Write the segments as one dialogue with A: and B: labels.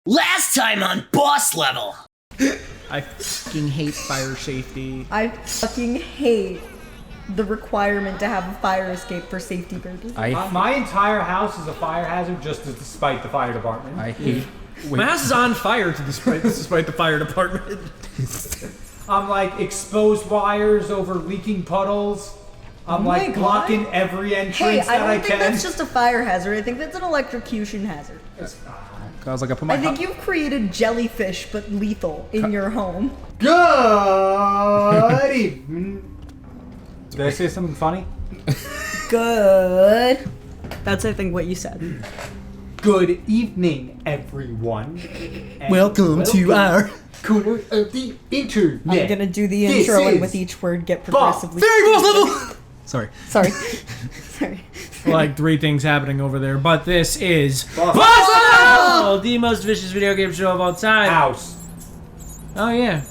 A: Last time on boss level.
B: I fucking hate fire safety.
C: I fucking hate the requirement to have a fire escape for safety purposes.
D: My entire house is a fire hazard just to despite the fire department.
B: I hate. My house is on fire despite the fire department.
D: I'm like exposed wires over leaking puddles. I'm like blocking every entrance that I
C: don't think that's just a fire hazard. I think that's an electrocution hazard.
B: I was like, I
C: think you've created jellyfish, but lethal, in your home.
D: Good evening. Did I say something funny?
C: Good. That's, I think, what you said.
D: Good evening, everyone. And
B: welcome to our
D: corner of the internet.
C: I'm gonna do the intro and with each word get progressively.
B: Sorry.
C: Sorry.
B: Like 3 things happening over there, but this is Boss, the most vicious video game show of all time.
D: House.
B: Oh yeah.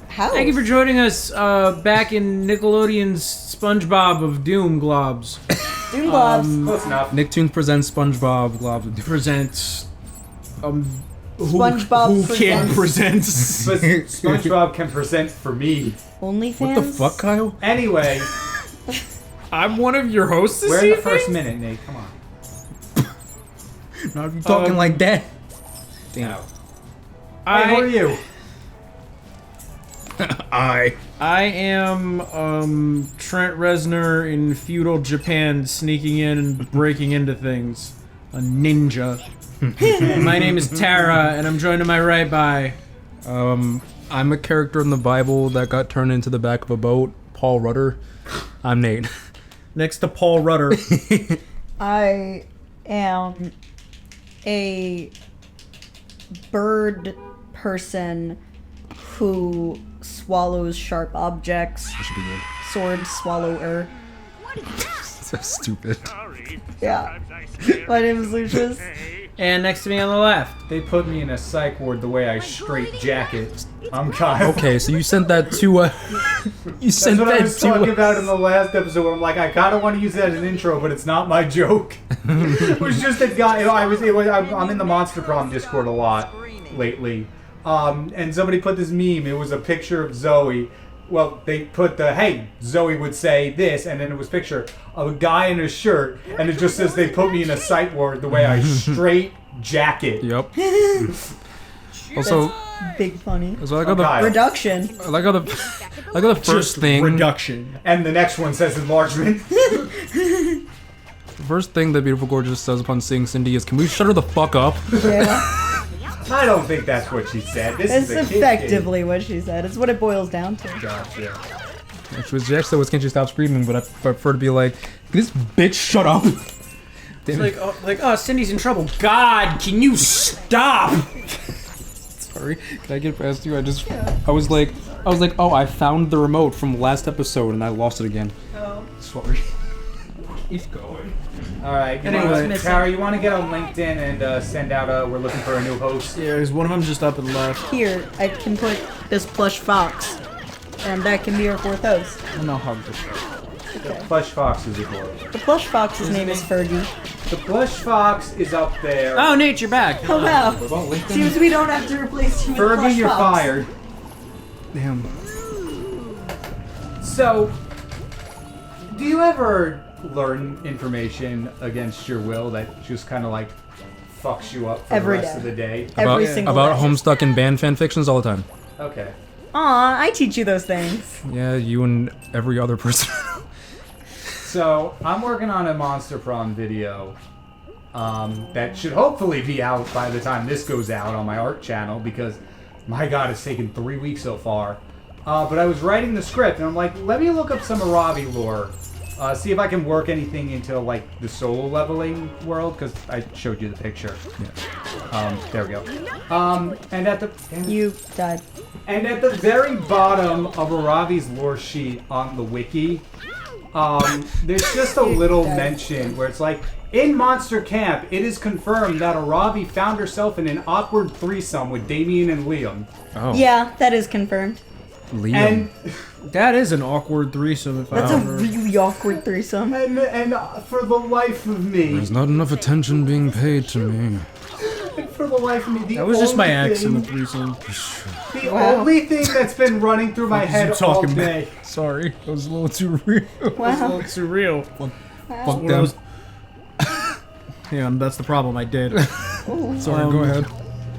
C: How?
B: Thank you for joining us back in Nickelodeon's Spongebob of Doom Globs.
C: Doom Globs.
D: Close enough.
E: Nicktoons presents SpongeBob Globs of Doom.
B: Presents
C: SpongeBob
B: who can presents.
D: But SpongeBob can present for me.
C: OnlyFans?
E: What the fuck, Kyle?
D: Anyway,
B: I'm one of your hosts this
D: we're in the
B: evening?
D: first minute, Nate. Come on.
E: Not if you talking like that.
D: Damn. Hey, who are you?
E: I
B: am Trent Reznor in feudal Japan, sneaking in and breaking into things. A ninja. My name is Tara, and I'm joined to my right by...
E: I'm a character in the Bible that got turned into the back of a boat. Paul Rudder. I'm Nate.
B: Next to Paul Rudder.
C: I am a bird person who swallows sharp objects.
E: That should be good.
C: Sword swallower.
E: So stupid.
C: Yeah. My name is Lucius.
B: And next to me on the left.
D: They put me in a psych ward the way I straight jacket. I'm Kyle.
E: Okay, so you sent that to you sent
D: That's what I
E: that
D: was
E: to
D: talking about in the last episode where I'm like, I kind of want to use that as an intro, but it's not my joke. It was just a guy, I'm in the Monster Prom Discord a lot lately. And somebody put this meme, it was a picture of Zoe. Well, they put hey, Zoe would say this, and then it was a picture of a guy in a shirt, and it just says they put me in a sight ward the way I straight jacket.
E: Yep. Also,
C: Big funny.
E: so I got the
D: Kyle.
C: Reduction.
E: I like how the first thing
B: Reduction.
D: And the next one says enlargement.
E: the first thing that Beautiful Gorgeous says upon seeing Cindy is, "Can we shut her the fuck up?"
C: Yeah.
D: I don't think that's what she said. This
C: It's
D: is a kid
C: effectively what she said. It's what it boils down to.
D: Gotcha.
E: She actually can't she stop screaming, but I prefer to be like, "Can this bitch shut up?"
B: It's oh, Cindy's in trouble. God, can you stop?
E: Sorry, can I get past you? I was like, oh, I found the remote from last episode and I lost it again.
C: Oh.
E: Sorry.
B: He's going.
D: Alright,
B: Anyway.
D: Tara, you want to get on LinkedIn and send out we're looking for a new host?
B: Yeah, there's one of them just up and left.
C: Here, I can put this plush fox, and that can be our fourth host.
B: I'm gonna hug this guy.
D: The plush fox is adorable.
C: The plush fox's name is Fergie.
D: The plush fox is up there.
B: Oh, Nate, you're back.
C: Oh wow.
E: What about LinkedIn?
C: Seems we don't have to replace you with
D: Fergie,
C: plush
D: you're
C: fox.
D: fired.
E: Damn.
D: So, do you ever learn information against your will that just kind of like fucks you up for
C: Every
D: the rest
C: day.
D: of the day?
C: Every single
E: About
C: day.
E: Homestuck and band fanfictions all the time.
D: Okay.
C: Aw, I teach you those things.
E: Yeah, you and every other person.
D: So, I'm working on a Monster Prom video that should hopefully be out by the time this goes out on my art channel because, my god, it's taken 3 weeks so far. But I was writing the script and I'm like, let me look up some Arabi lore. See if I can work anything into like the solo leveling world because I showed you the picture.
E: Yeah.
D: There we go. And at the
C: You died.
D: and at the very bottom of Arabi's lore sheet on the wiki, there's just a little mention where it's like, in Monster Camp, it is confirmed that Arabi found herself in an awkward threesome with Damien and Liam.
E: Oh.
C: Yeah, that is confirmed.
E: Liam.
D: And
B: That is an awkward threesome if
C: That's
B: I
C: a
B: ever...
C: really awkward threesome.
D: and for the life of me,
E: There's not enough attention being paid to me.
D: for the life of me,
B: That was just my ex in the threesome.
D: The only thing that's been running through my head all day.
E: Sorry, it was a little too real.
C: Wow.
B: It's surreal.
E: Fuck them.
B: Yeah, that's the problem. I did.
E: Sorry, go ahead.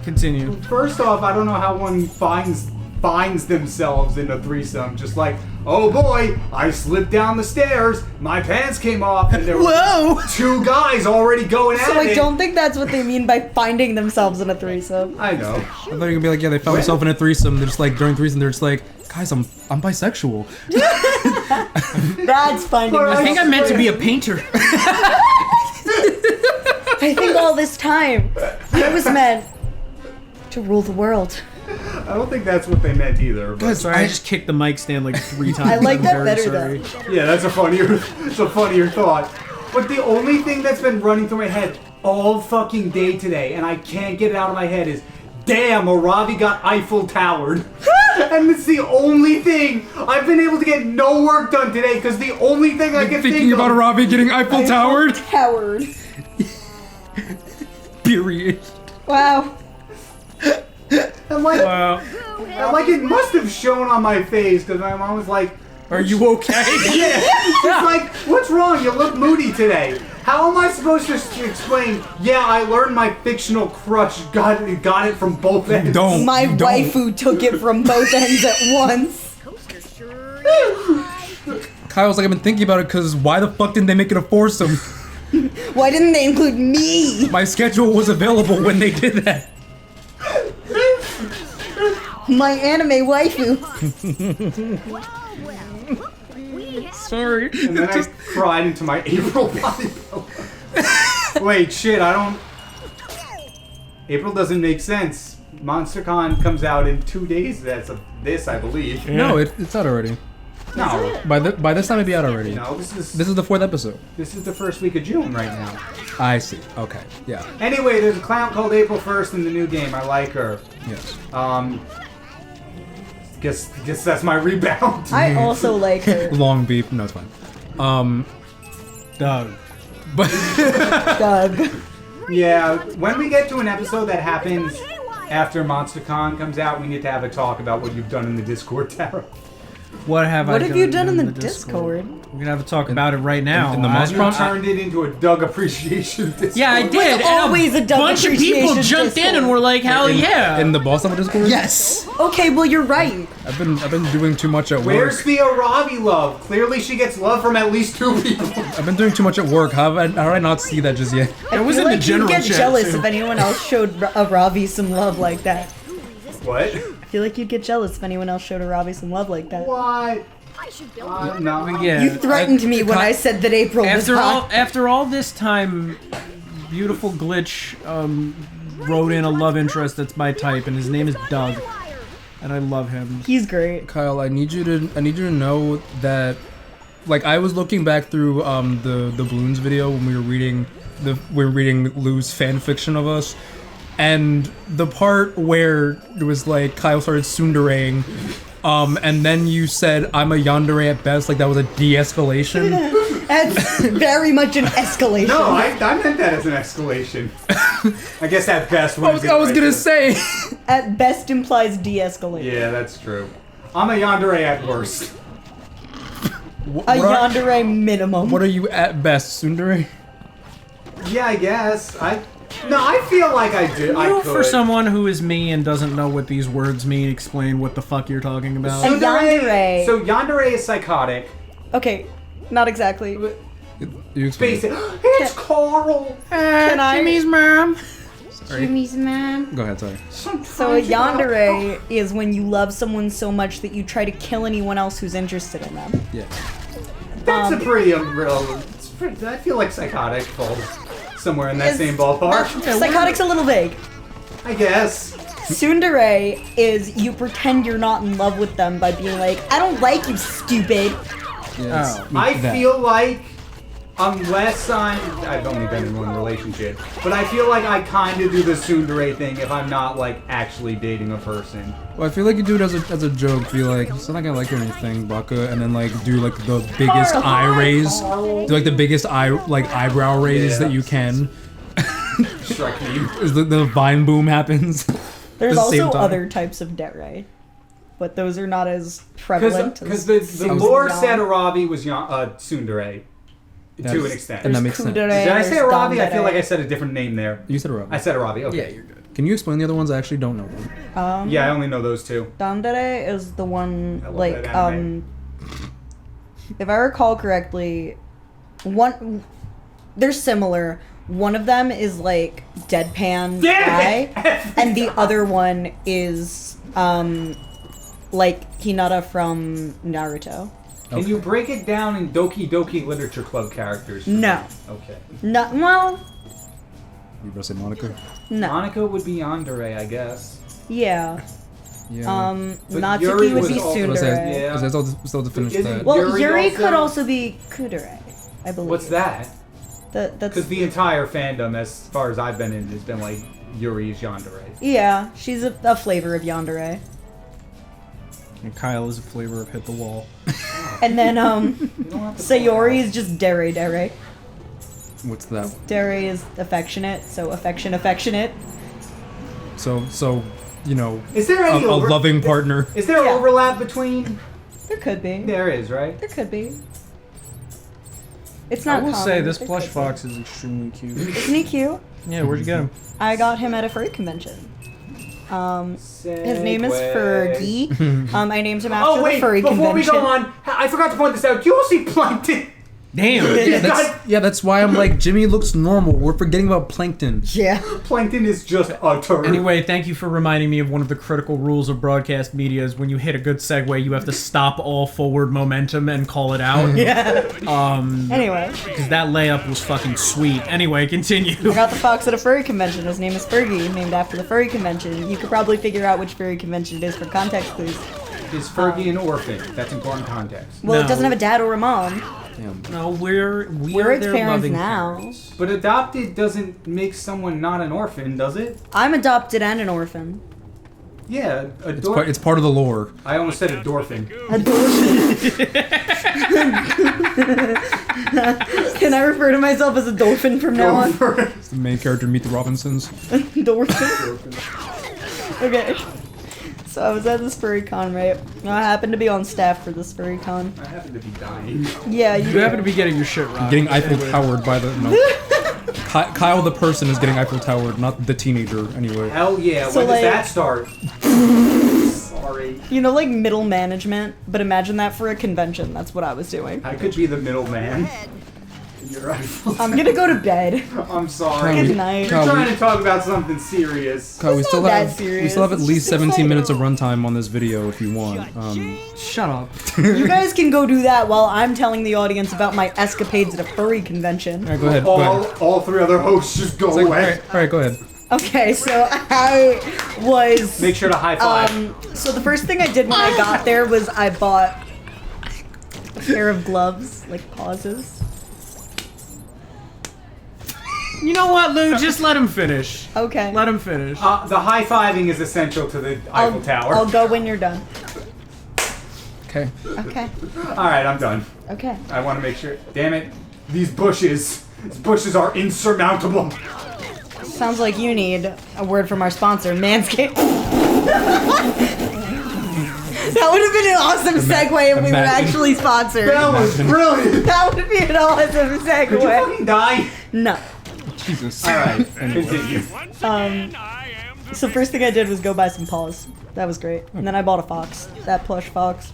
B: Continue.
D: First off, I don't know how one finds themselves in a threesome. Just like, oh boy, I slipped down the stairs, my pants came off, and there were two guys already going at
C: So
D: it.
C: I don't think that's what they mean by finding themselves in a threesome.
D: I know.
E: I thought you were gonna be like, yeah, they found themselves in a threesome. They're just like during threesome, they're just like, guys, I'm bisexual.
C: That's finding
D: But
B: I think I'm meant to be a painter.
C: I think all this time I was meant to rule the world.
D: I don't think that's what they meant either. But
B: Sorry, I just kicked the mic stand like 3 times.
C: I like
B: I'm
C: that
B: very
C: better
B: sorry.
D: yeah, that's a funnier thought. But the only thing that's been running through my head all fucking day today, and I can't get it out of my head, is, damn, Aravi got Eiffel Towered. And it's the only thing. I've been able to get no work done today because the only thing I can
E: Thinking
D: think
E: about
D: of.
E: Aravi getting Eiffel Towered?
C: Howard.
E: Period.
C: Wow.
D: I'm like,
B: Wow.
D: I'm like, it must have shown on my face because my mom was like,
B: Are you okay?
D: yeah. She's like, what's wrong? You look moody today. How am I supposed to explain? Yeah, I learned my fictional crush got it from both ends.
E: Don't.
C: My
E: don't.
C: waifu took it from both ends at once.
E: Kyle's like, I've been thinking about it because why the fuck didn't they make it a foursome?
C: Why didn't they include me?
E: My schedule was available when they did that.
C: My anime waifu.
E: Sorry.
D: And then I cried into my April body pillow. Wait, shit, I don't... April doesn't make sense. MonsterCon comes out in 2 days. That's this, I believe.
E: No, it's out already.
D: No,
E: By this time it'd be out already.
D: no, this
E: This is the 4th episode.
D: is the first week of June right now.
E: I see. Okay. Yeah.
D: Anyway, there's a clown called April 1st in the new game. I like her.
E: Yes.
D: Guess that's my rebound.
C: I also like her.
E: Long beep. No, it's fine.
B: Doug.
E: But
C: Doug.
D: Yeah, when we get to an episode that happens after MonsterCon comes out, we need to have a talk about what you've done in the Discord, Tara.
B: What have I
C: What
B: done?
C: have you done in the Discord?
B: We're gonna have to talk about it right now.
E: in the
B: I-
E: Monster
D: You
E: Prompt?
D: turned it into a Doug appreciation Discord.
B: Yeah, I did. And
C: always a Doug
B: bunch of people
C: appreciation
B: jumped in
C: Discord.
B: and were like, "Hell yeah!"
E: in the boss level Discord.
B: yes.
C: Okay, well you're right.
E: I've been doing too much at work.
D: Where's the Aravi love? Clearly she gets love from at least 2 people.
E: I've been doing too much at work. How did I not see that just yet?
C: I
B: was
C: feel
B: in the
C: like
B: general
C: you'd get
B: chat,
C: jealous
B: too.
C: if anyone else showed a Ravi some love like that.
D: What?
C: I feel like you'd get jealous if anyone else showed a Ravi some love like that.
D: What? No.
B: Yeah.
C: You threatened me when I said that April was hot.
B: After all this time, beautiful glitch wrote in a love interest that's my type, and his name is Doug, and I love him.
C: He's great.
E: Kyle, I need you to know that, like, I was looking back through the Balloons video when we were reading Lou's fan fiction of us, and the part where it was like Kyle started tsunderaing, and then you said I'm a yandere at best, like that was a de-escalation.
C: That's very much an escalation.
D: No, I meant that as an escalation. I guess at best.
E: I was gonna say.
C: At best implies de-escalation.
D: Yeah, that's true. I'm a yandere at worst.
C: A yandere minimum.
E: What are you at best, tsundere?
D: Yeah, I guess. I feel like I do. I could.
B: For someone who is me and doesn't know what these words mean, explain what the fuck you're talking about.
C: A yandere.
D: So yandere is psychotic.
C: Okay, not exactly.
E: You explain.
D: Basic. It's Carl.
C: Can I?
B: Jimmy's mom.
C: Jimmy's man.
E: Go ahead, sorry.
C: So a yandere is when you love someone so much that you try to kill anyone else who's interested in them.
E: Yeah.
D: That's a pretty unreal. I feel like psychotic falls somewhere in that same ballpark.
C: Psychotic's a little vague.
D: I guess.
C: Tsundere is you pretend you're not in love with them by being like, I don't like you, stupid.
E: Yes.
B: Oh.
D: I feel like, unless I've only been in one relationship, but I feel like I kind of do the tsundere thing if I'm not like actually dating a person.
E: Well, I feel like you do it as a joke. Be like, it's not like I like you or anything, Baka, and then like do like the biggest eye raise, do like the biggest eyebrow raise that you can.
D: Shrek meme.
E: Is the vine boom happens.
C: There's
E: At the same
C: also
E: time.
C: other types of dere, but those are not as prevalent.
D: Because
C: as
D: the lore
C: Susan
D: said
C: Yon.
D: Arabi was tsundere to an extent.
E: And that
C: There's
E: makes sense.
C: kudere,
D: Did I say
C: there's
D: Arabi? I feel
C: dandere.
D: like I said a different name there.
E: You said Arabi.
D: I said Arabi. Okay.
B: Yeah, you're good.
E: Can you explain the other ones? I actually don't know them.
D: Yeah, I only know those two.
C: Dandere is the one,
D: I love
C: like,
D: that anime.
C: if I recall correctly, they're similar. One of them is, like, deadpan guy, and the other one is, like, Hinata from Naruto.
D: Can you break it down in Doki Doki Literature Club characters?
C: No.
D: Okay.
C: No, well,
E: You better say Monica.
C: no.
D: Monica would be yandere, I guess.
C: Yeah.
E: Yeah.
D: But
C: Natsuki
D: Yuri
C: would
D: was
C: be
D: also-
C: tsundere.
D: Yeah.
E: Still to finish
D: Isn't-
E: that.
C: Well,
D: Yuri
C: Yuri
D: also-
C: could also be kudere, I believe.
D: What's that?
C: That's
D: Because the entire fandom, as far as I've been in, has been like Yuri is yandere.
C: yeah, she's a flavor of yandere.
B: And Kyle is a flavor of hit the wall.
C: And then
D: You don't have to
C: Sayori is just dere.
E: What's that one?
C: Dere is affectionate, so affectionate.
E: So you know,
D: Is there
E: a
D: any
E: loving partner.
D: Is there
C: Yeah.
D: overlap between?
C: There could be.
D: There is, right?
C: There could be. It's
B: I
C: not
B: will
C: common,
B: say
C: but
B: this
C: there
B: plush
C: could be.
B: fox is extremely cute.
C: Isn't he cute?
B: Yeah, where'd you get him?
C: I got him at a furry convention. His name is Fergie. I named him after
D: Oh wait!
C: the furry
D: Before
C: convention.
D: we go on, I forgot to point this out. You all see Plankton?
B: Damn!
E: That's why I'm like, Jimmy looks normal. We're forgetting about Plankton.
C: Yeah.
D: Plankton is just a turd.
B: Anyway, thank you for reminding me of one of the critical rules of broadcast media is when you hit a good segue, you have to stop all forward momentum and call it out.
C: Yeah. Anyway,
B: Because that layup was fucking sweet. Anyway, continue.
C: I got the fox at a furry convention. His name is Fergie, named after the furry convention. You could probably figure out which furry convention it is for context clues.
D: Is Fergie an orphan? That's important context.
C: Well,
B: No.
C: it doesn't have a dad or a mom.
E: Damn.
B: No, we're
C: We're its
B: their
C: parents
B: loving
C: now.
B: parents.
D: But adopted doesn't make someone not an orphan, does it?
C: I'm adopted and an orphan.
D: Yeah,
E: It's part of the lore.
D: I almost said a dorphin.
C: Can I refer to myself as a dolphin from now on?
E: It's the main character, Meet the Robinsons.
C: Dolphin. Okay. So I was at this furry con, right? I happened to be on staff for this furry con.
D: I happen to be dying.
C: Yeah,
B: You happen to be getting your shit rocked.
E: Getting Eiffel Towered by the Kyle the person is getting Eiffel Towered, not the teenager. Anyway.
D: Hell yeah,
C: So,
D: when does
C: like-
D: that start? Sorry.
C: You know, like middle management, but imagine that for a convention. That's what I was doing.
D: I could be the middleman. You're right.
C: I'm gonna go to bed.
D: I'm sorry.
C: Good night.
D: You're
E: Kyle,
D: trying to talk about something serious.
E: Kyle, we
C: It's
E: still
C: not that
E: have
C: serious,
E: we still have at
C: it's
E: least
C: just
E: 17 minutes of
C: exciting.
E: runtime on this video if you want.
B: Shut up.
C: You guys can go do that while I'm telling the audience about my escapades at a furry convention.
E: All right, go ahead. Go ahead.
D: All three other hosts just go
E: It's like,
D: away.
E: all right, go ahead.
C: Okay, so I was.
D: Make sure to high five.
C: So the first thing I did when I got there was I bought a pair of gloves, like pauses.
B: You know what, Lou? Just let him finish.
C: Okay.
B: Let him finish.
D: The high fiving is essential to the Eiffel Tower.
C: I'll go when you're done.
E: Okay.
C: Okay.
D: All right, I'm done.
C: Okay.
D: I want to make sure. Damn it, these bushes are insurmountable.
C: Sounds like you need a word from our sponsor, Manscaped. That would have been an awesome segue if we were
E: imagine.
C: actually sponsored.
D: That was brilliant.
C: That would be an awesome
D: Could you
C: segue.
D: fucking die?
C: No.
E: Jesus.
D: All right, continue.
C: So first thing I did was go buy some paws. That was great. And then I bought a fox, that plush fox.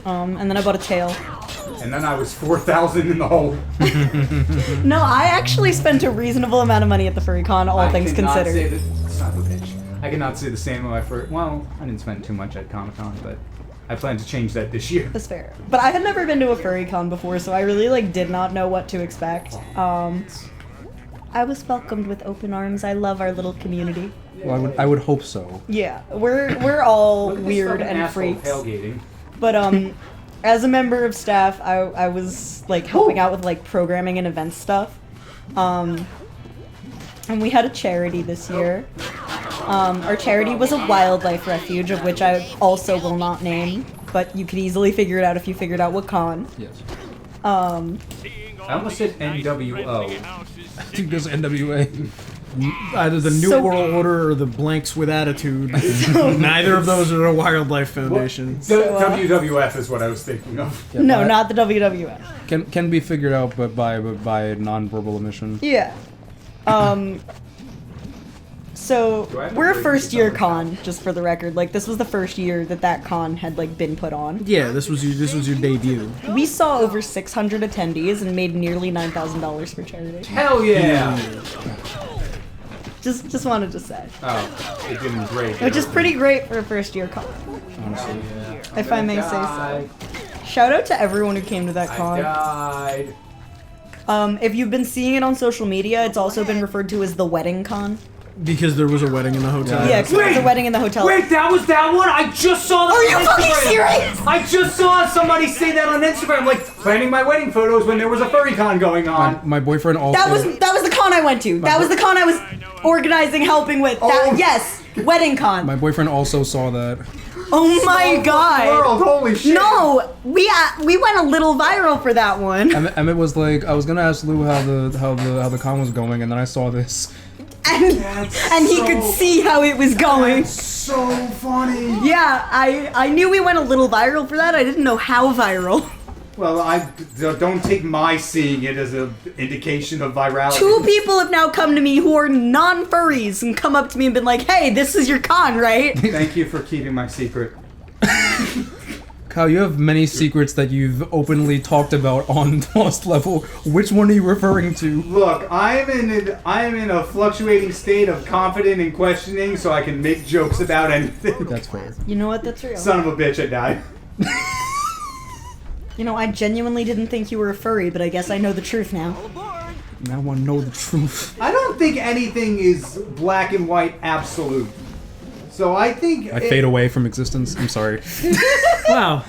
C: And then I bought a tail.
D: And then I was 4,000 in the hole.
C: No, I actually spent a reasonable amount of money at the furry con, all things considered.
D: Son of a bitch. I cannot say the same of my first. Well, I didn't spend too much at Comic Con, but I plan to change that this year.
C: That's fair. But I had never been to a furry con before, so I really did not know what to expect. I was welcomed with open arms. I love our little community.
E: Well, I would hope so.
C: Yeah, we're all
D: Look at this
C: weird
D: fucking
C: and
D: asshole
C: freaks.
D: tailgating.
C: But as a member of staff, I was helping out with programming and event stuff. And we had a charity this year. Our charity was a wildlife refuge, of which I also will not name, but you could easily figure it out if you figured out what con.
E: Yes.
D: I almost said NWO.
E: I think there's NWA.
B: either the New
C: So-
B: World Order or the Blanks with Attitude. Neither of those are the Wildlife Foundation.
D: WWF is what I was thinking of.
C: No, not the WWF.
E: Can be figured out, but by non-verbal emission.
C: Yeah. So
D: Do I have to
C: we're a
D: break
C: first
D: these
C: year
D: on?
C: con, just for the record. Like this was the first year that con had like been put on.
B: Yeah, this was your debut.
C: We saw over 600 attendees and made nearly $9,000 for charity.
D: Hell yeah!
C: Just wanted to say,
D: Oh, it didn't break.
C: which is pretty great for a first year con,
E: Honestly.
C: if I may say so. Shout out to everyone who came to that
D: I
C: con.
D: died.
C: If you've been seeing it on social media, it's also been referred to as the wedding con.
B: Because there was a wedding in the hotel.
C: Yeah, 'cause there was a wedding in the hotel.
D: Wait, that was that one? I just saw that.
C: Are you
D: on
C: fucking
D: Instagram.
C: serious?
D: I just saw somebody say that on Instagram, like planning my wedding photos when there was a furry con going on.
E: My boyfriend also.
C: That was the con I went to. That was the con I was organizing, helping with. That,
D: Oh.
C: Yes, wedding con.
E: My boyfriend also saw that.
C: Oh my god.
D: World, holy shit!
C: No, we went a little viral for that one,
E: Emmett was like, I was gonna ask Lou how the con was going, and then I saw this.
C: and he could see how it was going.
D: So funny.
C: Yeah, I knew we went a little viral for that. I didn't know how viral.
D: Well, don't take my seeing it as an indication of virality.
C: 2 people have now come to me who are non-furries and come up to me and been like, "Hey, this is your con, right?"
D: Thank you for keeping my secret.
E: Kyle, you have many secrets that you've openly talked about on Lost Level. Which one are you referring to?
D: Look, I am in a fluctuating state of confident and questioning, so I can make jokes about anything.
E: That's fair.
C: You know what? That's real.
D: Son of a bitch, I died.
C: You know, I genuinely didn't think you were a furry, but I guess I know the truth now.
E: Now I know the truth.
D: I don't think anything is black and white absolute. So I think
E: I fade away from existence. I'm sorry.
B: Wow.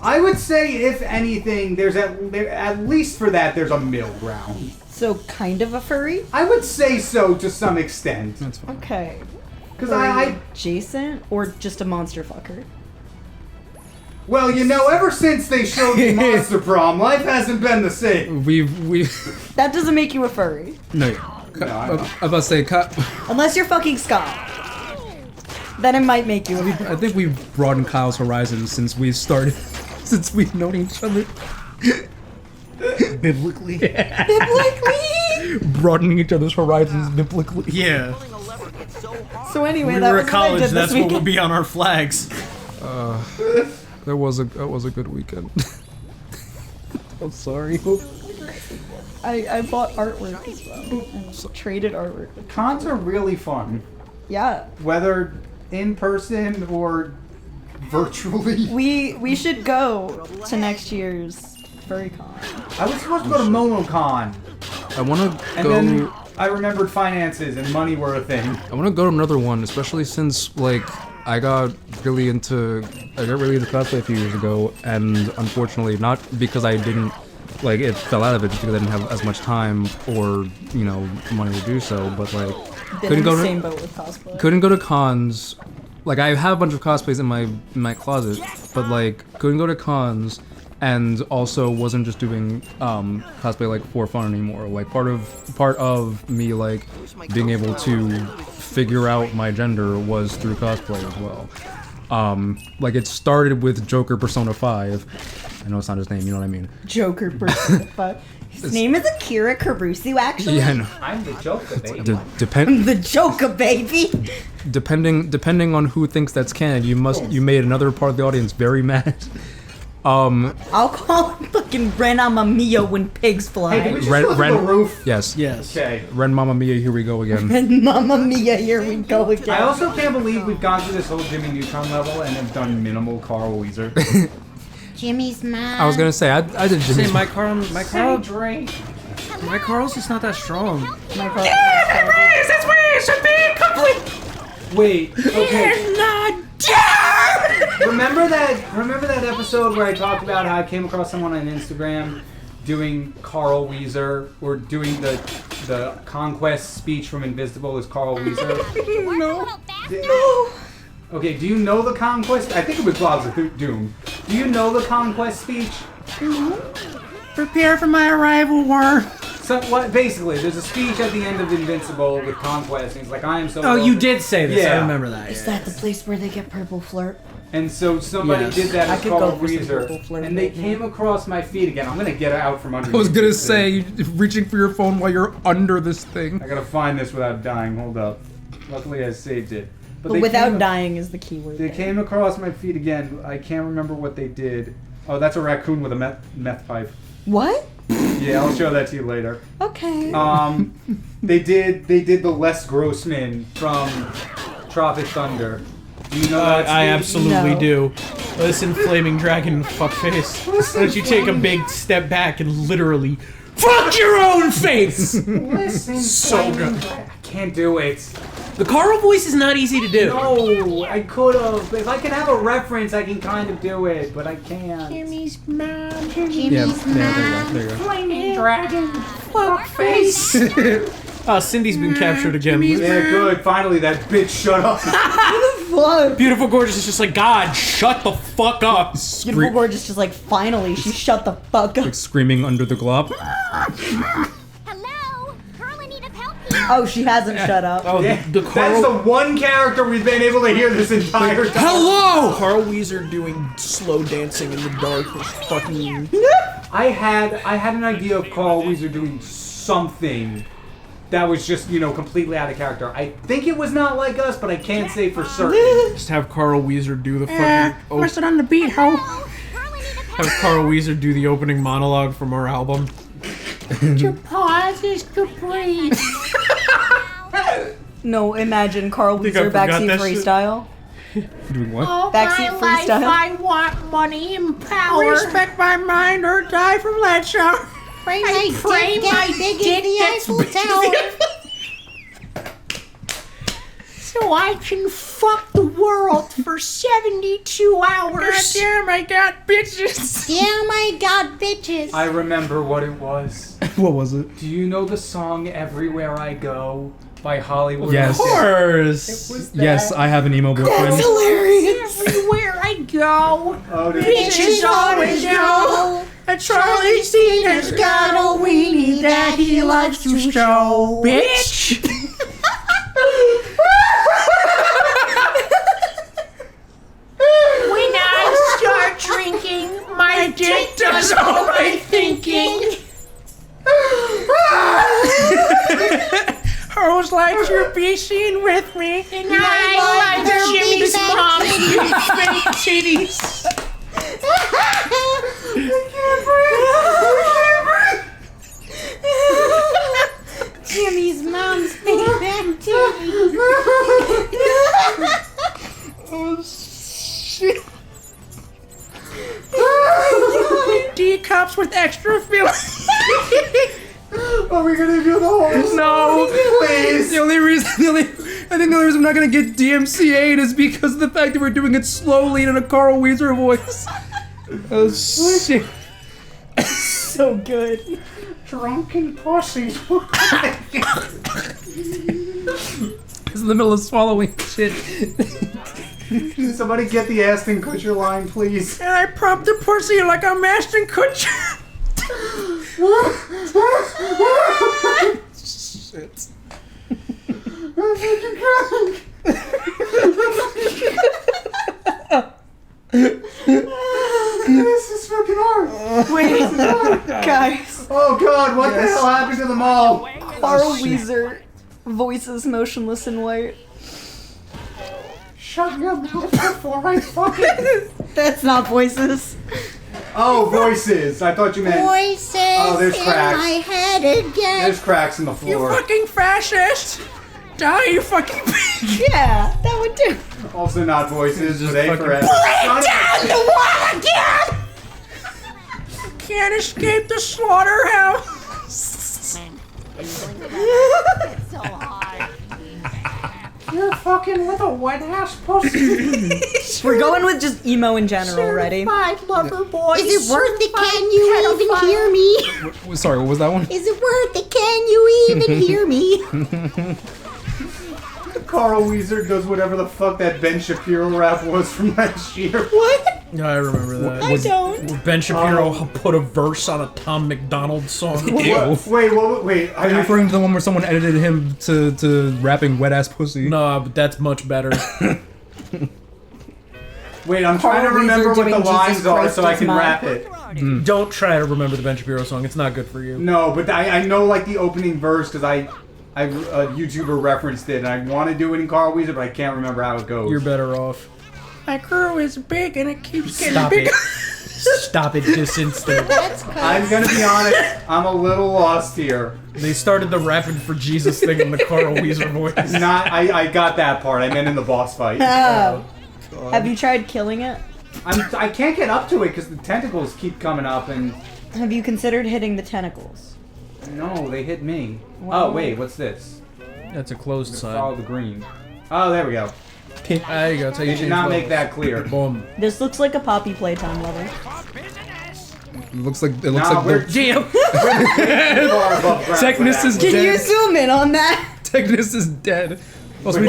D: I would say, if anything, there's at least for that there's a middle ground.
C: So, kind of a furry?
D: I would say so to some extent.
E: That's fine.
C: Okay.
D: Because I
C: Adjacent or just a monster fucker?
D: well, you know, ever since they showed me Monster Prom, life hasn't been the same.
E: We've
C: That doesn't make you a furry.
E: no.
D: I know.
E: I'm about to say,
C: Unless you're fucking Scott. Then it might make you a furry.
E: I think we've broadened Kyle's horizons since we started, since we've known each other.
B: Biblically.
C: Biblically!
E: Broadening each other's horizons biblically.
B: Yeah.
C: So anyway,
B: We
C: that
B: were
C: was
B: at
C: what I
B: college,
C: did
B: that's
C: this
B: what would
C: weekend.
B: be on our flags.
E: That was a good weekend. I'm sorry.
C: I bought artwork as well. And traded artwork.
D: Cons are really fun,
C: Yeah.
D: whether in person or virtually.
C: We should go to next year's FurryCon.
D: I was supposed to go to MomoCon,
E: I want to
D: and
E: go.
D: then I remembered finances and money were a thing.
E: I want to go to another one, especially since like I got really into cosplay a few years ago, and unfortunately, not because I didn't like it fell out of it, just because I didn't have as much time or money to do so, but like
C: Been
E: couldn't
C: in
E: go
C: the
E: to
C: same boat with cosplay.
E: couldn't go to cons. Like I have a bunch of cosplays in my closet, but like couldn't go to cons, and also wasn't just doing cosplay like for fun anymore. Like part of me like being able to figure out my gender was through cosplay as well. Like it started with Joker Persona 5. I know it's not his name, you know what I mean?
C: Joker person. But his name is Akira Kurusu, actually.
E: Yeah, I know.
D: I'm the Joker, baby.
E: Depend
C: The Joker, baby.
E: depending on who thinks that's canon, you made another part of the audience very mad.
C: I'll call him fucking Ren Mamma Mia when pigs fly.
D: Hey, did we just
E: Ren-
D: go to
E: Ren-
D: the roof?
E: Yes.
B: Yes.
D: Okay.
E: Ren Mamma Mia, here we go again.
C: And Mamma Mia, here we go again.
D: I also can't believe we've gone through this whole Jimmy Neutron level and have done minimal Carl Wheezer.
C: Jimmy's mom.
E: I was gonna say I did
B: Say
E: Jimmy's.
B: my Carl's just not that strong.
C: My God.
D: Wait, okay. Remember that episode where I talked about how I came across someone on Instagram doing Carl Wheezer, or doing the conquest speech from Invisible as Carl Wheezer?
C: No.
D: Okay, do you know the conquest? I think it was Globs of Doom. Do you know the conquest speech?
B: Prepare for my arrival, worm.
D: So what? Basically, there's a speech at the end of Invincible with Conquest, and he's like, "I am so."
B: Oh, you did say this. I
D: Yeah.
B: remember that.
C: Is that the place where they get purple flirt?
D: And so somebody
B: Yes.
D: did that
C: I
D: as
C: could go
D: Carl
C: for some
D: Wheezer,
C: purple flirt
D: and they
C: right now.
D: came across my feed again. I'm gonna get it out from underneath.
E: I was gonna
D: this thing.
E: say, reaching for your phone while you're under this thing.
D: I gotta find this without dying. Hold up. Luckily, I saved it.
C: But
D: they
C: without
D: came-
C: dying is the key word.
D: They
C: there.
D: came across my feed again. I can't remember what they did. Oh, that's a raccoon with a meth pipe.
C: What?
D: Yeah, I'll show that to you later.
C: Okay.
D: They did the Les Grossman from Tropic Thunder. Do you know that?
B: I
D: Steve?
B: absolutely
C: No.
B: do. Listen, flaming dragon fuckface. Why don't you take a big step back and literally fuck your own face?
D: Listen,
B: So good.
D: I can't do it.
B: The Carl voice is not easy to do.
D: No, I could have. If I can have a reference, I can kind of do it, but I can't.
F: Jimmy's mom.
E: Yeah, there you go.
F: Flaming dragon. Fuck face.
B: Cindy's been captured again.
D: Yeah, good. Finally, that bitch shut up.
C: What?
B: Beautiful Gorgeous is just like, God, shut the fuck up.
C: Beautiful Gorgeous just like, finally, she shut the fuck up.
E: Like screaming under the glop.
F: Hello. Girl in need of help here.
C: Oh, she hasn't shut up.
B: Oh,
D: Yeah,
B: the
D: that's
B: Carl...
D: the one character we've been able to hear this entire time.
B: Hello! Carl Wheezer doing slow dancing in the dark was fucking...
D: I had an idea of Carl Wheezer doing something that was just, completely out of character. I think it was Not Like Us, but I can't say for certain.
B: Just have Carl Wheezer do the fucking...
E: Press it on the beat, ho.
F: Girl in need of help.
B: Have Carl Wheezer do the opening monologue from our album.
F: To pause is to breathe.
C: No, imagine Carl
B: think I
C: Wheezer
B: forgot
C: backseat
B: that shit.
C: freestyle.
E: Doing what?
F: All
C: Backseat
F: my life
C: freestyle.
F: I want money and power.
E: Respect my mind or die from lead shower.
F: I pray my dick gets big so I can fuck the world for 72 hours.
E: Damn, I got bitches.
F: Damn, I got bitches.
D: I remember what it was.
E: What was it?
D: Do you know the song Everywhere I Go by Hollywood?
E: Yes.
B: Of course!
D: Was
E: Yes,
D: that-
E: I have an emo boyfriend.
C: Hilarious.
F: Everywhere I go,
D: Oh, did
F: bitches always know.
E: And Charlie Sheen has
F: got a weenie that he loves to show.
E: bitch.
F: When I start drinking, my dick does all my thinking.
E: Hoes like to be seen with me.
F: And I like Jimmy's mom's
E: Fake titties.
F: Jimmy's mom's big back titty.
E: Oh shit. D cups with extra filling.
D: Are we gonna do the whole
E: No,
D: please?
E: I think the only reason I'm not gonna get DMCA'd is because of the fact that we're doing it slowly in a Carl Wheezer voice. Oh shit.
C: So good.
D: Drunken pussies.
E: It's in the middle of swallowing shit.
D: Can somebody get the Aston Kutcher line, please?
E: And I prop the pussy like I'm Ashton Kutcher. Shit.
D: This is fucking hard.
C: Wait, guys.
D: Oh god, what the hell happened to them all?
C: Carl Wheezer voices Motionless in White.
D: Shut your mouth before I fucking.
C: That's not voices.
D: Oh, voices. I thought you meant.
F: Voices
D: Oh, there's
F: in
D: cracks.
F: my head again.
D: There's cracks in the
E: You
D: floor.
E: fucking fascist! Die, you fucking bitch!
C: Yeah, that would do.
D: Also not voices,
B: Just
D: but they
B: fucking-
D: forever.
F: Down the wall again.
E: Can't escape the slaughterhouse!
F: So hard.
D: You're fucking with a wet ass pussy.
C: We're going with just emo in general. Ready?
F: Certified lover boy. Is it worth it? Can you even hear me?
E: Sorry, what was that one?
F: Is it worth it? Can you even hear me?
D: Carl Wheezer does whatever the fuck that Ben Shapiro rap was from last year.
C: What?
B: Yeah, I remember that.
C: I don't.
B: Ben Shapiro put a verse on a Tom McDonald song.
D: Wait.
E: Are you referring to the one where someone edited him to rapping wet ass pussy?
B: No, but that's much better.
D: Wait, I'm trying to
C: Carl
D: remember
C: Wheezer
D: what the
C: doing
D: lines
C: Jesus
D: are
C: Christ
D: so I
C: is
D: can
C: mine.
D: rap it.
B: Don't try to remember the Ben Shapiro song. It's not good for you.
D: No, but I know like the opening verse because a YouTuber referenced it, and I want to do it in Carl Wheezer, but I can't remember how it goes.
B: You're better off.
F: My crew is big and it keeps getting
B: Stop
F: bigger.
B: it. Stop it this instant.
D: I'm gonna be honest, I'm a little lost here.
B: They started the rapping for Jesus thing in the Carl Wheezer voice.
D: I got that part. I meant in the boss fight.
C: Oh. Have you tried killing it?
D: I can't get up to it because the tentacles keep coming up, and
C: Have you considered hitting the tentacles?
D: no, they hit me.
C: Wow.
D: Oh wait, what's this?
B: That's a closed
D: Follow
B: sign.
D: the green. Oh, there we go.
B: There you go. That's how you
D: You did
B: change
D: not make
B: levels.
D: that clear.
B: Boom.
C: This looks like a Poppy Playtime level.
E: It looks like
D: Nah, we're
E: the
B: Damn.
D: too far above ground for
E: Technus
D: that.
E: is
C: Can you
E: dead.
C: zoom in on that?
E: Technus is dead. Also,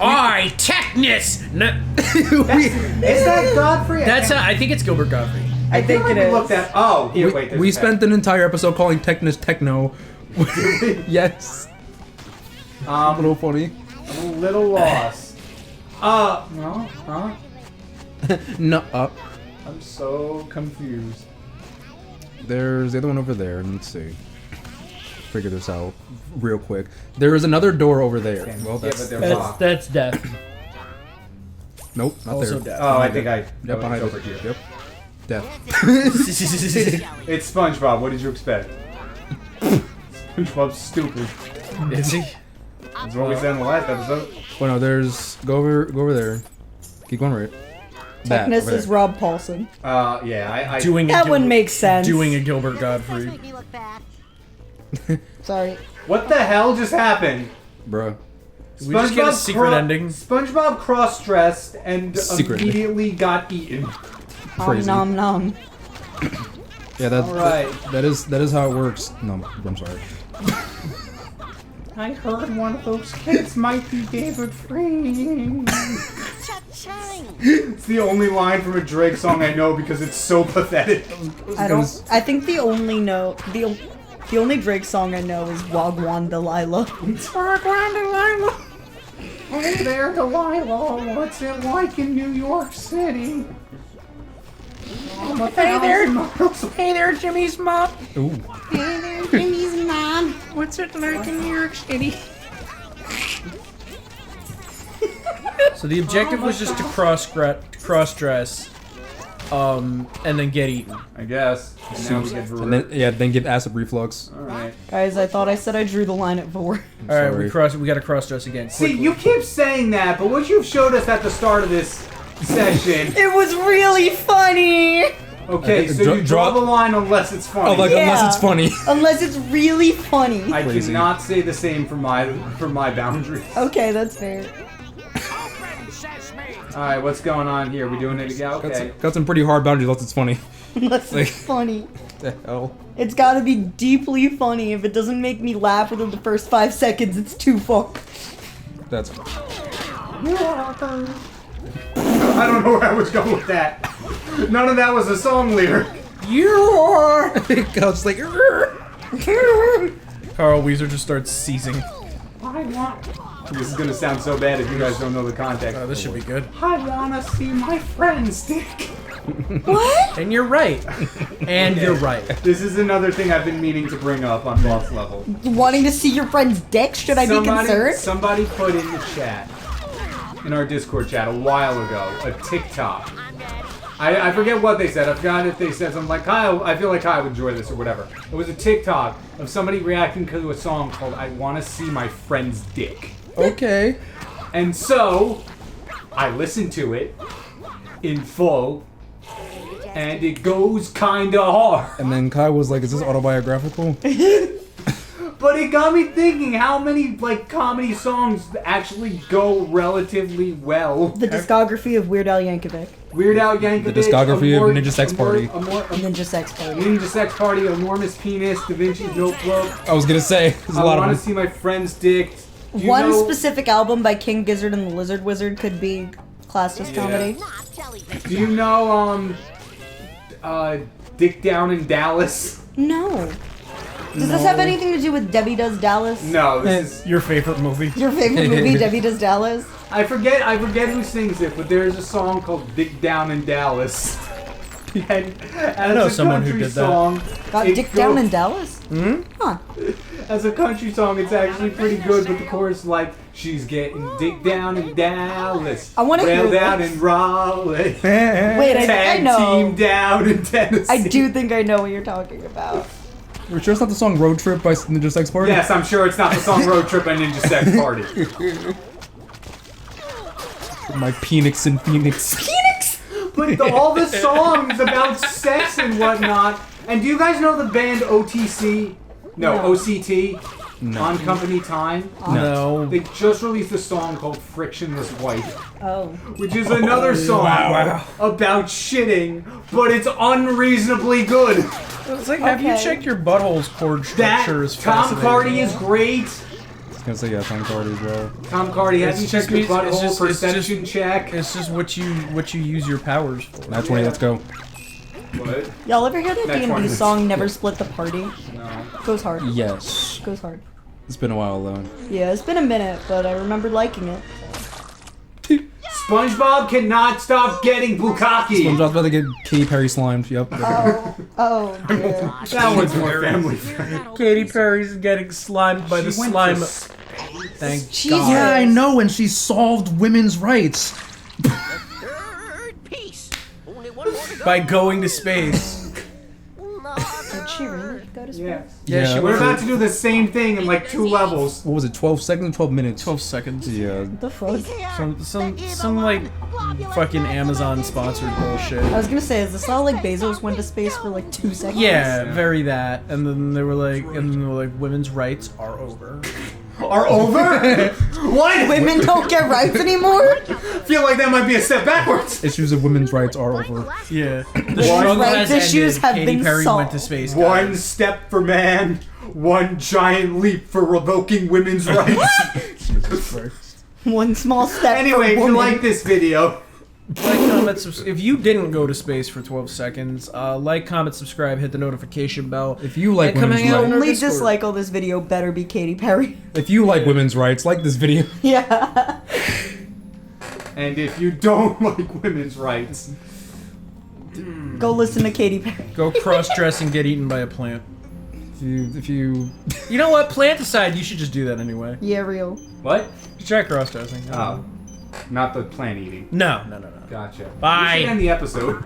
B: I Technus. No,
D: Is that Godfrey?
B: I think it's Gilbert Gottfried.
C: I think it is.
D: Looked at. Oh, here, wait. there's
E: we
D: a
E: spent an entire episode calling Technus techno. Yes. A little funny.
D: I'm a little lost. No, huh?
E: No,
D: I'm so confused.
E: there's the other one over there. Let's see. Figure this out real quick. There is another door over there. Well,
D: Yeah,
E: that's
D: but they're locked.
B: That's death.
E: nope, not
B: Also
E: there.
B: death.
D: Oh, I think I.
E: Yep,
D: oh,
E: behind
D: it's
E: it.
D: over here.
E: Yep. Death.
D: It's SpongeBob. What did you expect? SpongeBob's stupid.
B: Is he?
D: That's what we said in the last episode.
E: Oh no, there's go over there. Keep going right. That,
C: Technus
E: over
C: is
E: there.
C: Rob Paulson.
D: Yeah, I
B: Doing a
C: That
B: Gilbert,
C: one makes sense.
B: Doing a Gilbert Gottfried.
C: Sorry.
D: What the hell just happened?
E: Bruh.
B: Did we just get a secret ending?
D: SpongeBob cross-dressed and
E: Secret.
D: immediately got eaten.
E: Crazy.
C: Nom nom.
E: Yeah, that's
D: Alright.
E: that is how it works. No, I'm sorry.
D: I heard one of those kids might be David Free. It's the only line from a Drake song I know because it's so pathetic.
C: I think the only the only Drake song I know is Wagwan Delilah.
F: Wagwan Delilah.
D: Hey there, Delilah. What's it like in New York City?
F: Hey there, Jimmy's mom.
E: Ooh.
F: Hey there, Jimmy's mom. What's it like in New York City?
B: So the objective was just to cross-dress, and then get eaten.
D: I guess. And now we get
E: And then give acid reflux.
D: Alright.
C: Guys, I thought I said I drew the line at 4.
B: All right,
E: Sorry.
B: we got to cross-dress again.
D: See,
B: quickly.
D: you keep saying that, but what you've showed us at the start of this session.
C: It was really funny!
D: Okay, so you draw the line unless it's funny.
E: Oh, like
C: Yeah.
E: unless it's funny.
C: Unless it's really funny.
D: I
E: Crazy.
D: cannot say the same for my boundaries.
C: Okay, that's fair.
D: Alright, what's going on here? We doing it again? Okay.
E: Got some pretty hard boundaries unless it's funny.
C: Unless
E: Like-
C: it's funny.
E: What the hell?
C: It's gotta be deeply funny. If it doesn't make me laugh within the first 5 seconds, it's too far.
E: That's
D: I don't know where I was going with that. None of that was a song lyric.
E: it's like
B: Carl Wheezer just starts seizing.
D: I want. This is gonna sound so bad if you guys don't know the context.
B: Oh, this should be good.
D: I wanna see my friend's dick.
C: What?
B: And you're right. And you're right.
D: This is another thing I've been meaning to bring up on boss level.
C: Wanting to see your friend's dick? Should I be concerned?
D: Somebody put in the chat, in our Discord chat a while ago, a TikTok. I forget what they said. I forgot if they said something like, Kyle, I feel like Kyle would enjoy this or whatever. It was a TikTok of somebody reacting to a song called I Wanna See My Friend's Dick.
E: okay.
D: And so, I listened to it in full, and it goes kinda hard.
E: And then Kai was like, "Is this autobiographical?"
D: But it got me thinking how many, like, comedy songs actually go relatively well.
C: The discography of Weird Al Yankovic.
D: Weird Al Yankovic.
E: The discography of Ninja Sex Party.
C: Ninja Sex Party.
D: Ninja Sex Party, Enormous Penis, Da Vinci's Notebook.
E: I was gonna say, there's a
D: I
E: lot
D: want to
E: of them.
D: see my friend's dick. You
C: One
D: know-
C: specific album by King Gizzard and the Lizard Wizard could be classed as comedy.
D: Do you know Dick Down in Dallas?
C: No. Does this have anything to do with Debbie Does Dallas?
D: No, this is
B: Your favorite movie?
C: Your favorite movie, Debbie Does Dallas?
D: I forget who sings it, but there's a song called Dick Down in Dallas. And as
B: know
D: a
B: someone who
D: country
B: did that.
D: song,
C: Got
D: it
C: Dick Down
D: goes-
C: in Dallas? Huh.
D: As a country song, it's actually pretty good, but the chorus is like, she's getting dick down in Dallas.
C: I wanna hear
D: railed out
C: this.
D: in Raleigh.
C: Wait, I
D: Tag
C: know.
D: team down in Tennessee.
C: I do think I know what you're talking about.
E: We're sure it's not the song Road Trip by Ninja Sex Party?
D: Yes, I'm sure it's not the song Road Trip by Ninja Sex Party.
E: My Phoenix and Phoenix.
C: Phoenix!
D: But all the songs about sex and whatnot. And do you guys know the band OTC? No,
C: No.
D: OCT?
E: No.
D: On Company Time?
B: No.
D: They just released a song called Frictionless Wife,
C: Oh.
D: which is another song about shitting, but it's unreasonably good.
B: It's like, have you
C: Okay.
B: checked your butthole's chord
D: That
B: structure is
D: Tom
B: fascinating.
D: Cardy is great.
E: I was gonna say, yeah, Tom Cardy as well.
D: Tom Cardy, have you
B: It's
D: checked
B: just
D: your
B: me- it's
D: butthole
B: just- it's
D: perception check?
B: It's just what you use your powers for.
E: That's 20, let's go.
D: What?
C: Y'all ever hear that
D: Next
C: D&D
D: one.
C: song, Never Split the Party?
D: No.
C: Goes hard.
E: Yes.
C: Goes hard.
E: It's been a while though.
C: Yeah, it's been a minute, but I remember liking it.
D: SpongeBob cannot stop getting bukkake.
E: SpongeBob's about to get Katy Perry slimed, yep.
C: Oh, dear.
D: That one's more family friendly.
B: Katy Perry's getting slimed by the
D: She went
B: slime.
D: to
B: Thank
C: Jesus.
B: God.
E: Yeah, I know, and she solved women's rights.
B: By going to space.
C: Did she really go to space?
D: Yeah.
B: Yeah, she
D: We're
B: went
D: about to do the same thing in like 2 levels.
E: What was it, 12 seconds, 12 minutes?
B: 12 seconds.
E: Yeah.
C: What the fuck?
B: Some like fucking Amazon sponsored bullshit.
C: I was gonna say, is this all like Bezos went to space for like 2 seconds?
B: Yeah, very that. And then they were like, women's rights are over.
D: Are over? What?
C: Women don't get rights anymore?
D: Feel like that might be a step backwards.
E: Issues of women's rights are over.
B: Yeah. The struggle
C: rights
B: has
C: issues
B: ended.
C: have
B: Katy
C: been
B: Perry went to
C: solved.
B: space.
D: One
B: guys.
D: step for man, one giant leap for revoking women's rights.
C: One small step
D: Anyway, if
C: for
D: you
C: woman.
D: like this video,
B: Like, comment, if you didn't go to space for 12 seconds, like, comment, subscribe, hit the notification bell.
E: If you like
B: And come
E: women's
B: hang out
E: rights,
B: in our
C: Only
B: Discord.
C: dislike on this video better be Katy Perry.
E: if you like women's rights, like this video.
C: Yeah.
D: and if you don't like women's rights,
C: Go listen to Katy Perry.
B: Go cross-dress and get eaten by a plant.
E: If you
B: You know what? Plant aside, you should just do that anyway.
C: Yeah, real.
D: what?
B: Just try cross-dressing.
D: Oh, not the plant eating.
B: No.
D: Gotcha.
B: Bye.
D: We should end the episode.